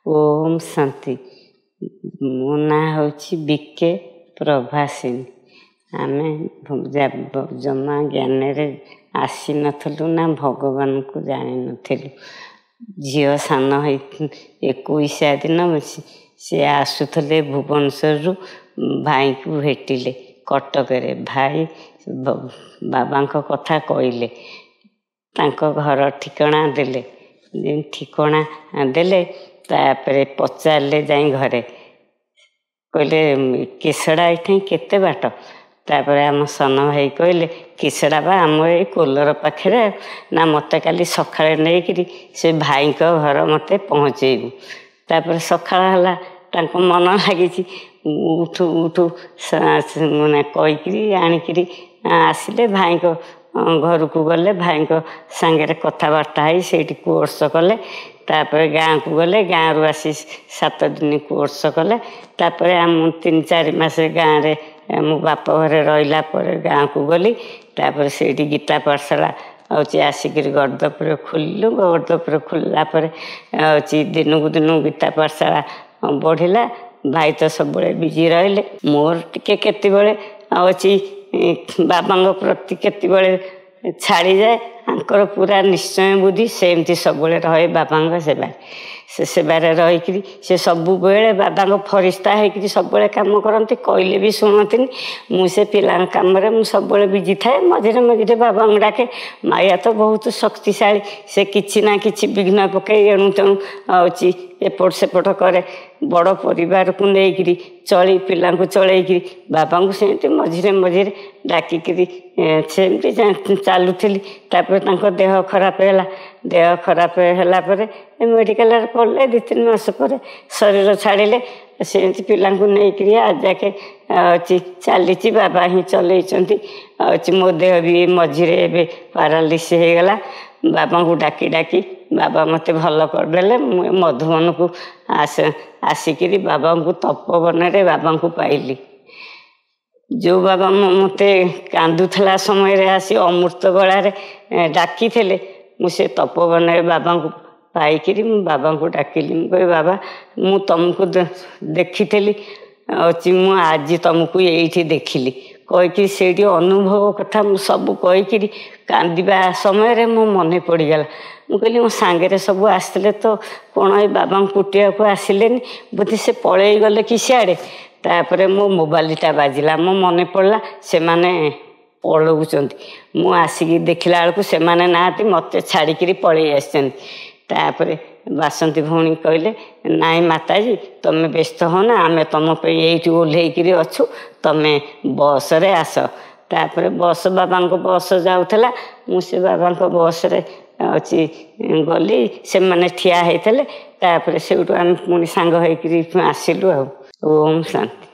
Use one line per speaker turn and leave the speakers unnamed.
ओम शांति। मो ना हूँ बीके प्रभासिनी। आम जमा ज्ञान आसी नथलु ना भगवान को जानी नथिलु। झील सान 21 दिन सी आसुले भुवनेश्वर भाई को भेटिले कटक रे। भाई बाबा कथा कहले घर ठिकाना देले। ठिकाना देले तापरे पचारे जाई घरे कहले केसड़ा ये केते बाट। तापर आम सन भाई कहले केसड़ा बा आम ये कोलर पाखे ना मत काली सकाଳେ नहीं से भाई घर मत पहुँचेबू। तापर सकाळ है मन लगी उठू उठू मैंने कहीकि आणिकी आसिले भाई घर को गले। भाई सांगे कथबार्ता से कोर्स कले। तापर गाँव को गले। गाँव रू आसी 7 दिन कोर्स कले। तापर आम 3-4 मास गाँव में मो बाप घरे रहा गाँव को गली। तापर से गीता पाठशाला हूँ आसिक गड़दपुर खोलु। गड़दपुर खोलला दिन को दिन गीता पाठशाला बढ़ला। भाई तो सब बिजी रहिले। मोर टिके केते बेले बाबा प्रति केते बेले छाड़ी जाए। आंकर पूरा निश्चय बुद्धि सेमती सब रहे बाबा सेवा। से सेवार रहीकि से सबु बेले बाबा फरिस्ता होकर सब कम करती। कहले भी शुणती। मुझे पिला कम सब बिजी थाए। मझे मझे बाबा डाके। माया तो बहुत शक्तिशाली। से किसी ना कि विघ्न पकई एणु तेणु एपट सेपट करे। बड़ परिवार को लेकिरी चली पिला चलैकि बाबा को सेमती मझे मझे डाकिकी सेमती चलुली। तापर देह खराब है। देह खराब है मेडिकल पड़े 2-3 मास पर शरीर छाड़े। सेमती पिला नहीं आज जाके चली बाबा ही चलती। मो देह भी मझे पारालिस हो गला। बाबा को डाकी डाकी बाबा मत भल करदे। मधुबन को आसिक बाबा को तपोवन रे बाबा को पाइली। जो बाबा मत कांदुला समय आसी अमृत गलार डाकी थे। मुझे तपोवन रे बाबा को पाइकी बाबा को डाकिली। मुझे बाबा मु तुमको देखी मु आज तुमको ये देखिली कहीकि से अनुभव कथा सब कहीकि कांदा समय मो मन पड़गला। मुझे मो सांगे सब आसते तो कौन ये बाबा कुटिया को आसिले बोधे से पलि गले कि सियाड़े। तापर मो मोबाइलटा बाजिला। मो मन पड़ा से माने पलौंट। मु आसिक देखला बेलू से माने ना मत छाड़ी पलि आसपर बासंती भौणी कहले नाई माताजी तुम व्यस्त हो ना आमे तुम ये ओह्लैकि अच्छु तुम बस रे आस। तापर बस बाबा बस जाऊला। मुझे बाबा बस रे गली से मैंने ठिया होते। तापर से आम पुणी सांग होकर आसिलु। ओम शांति।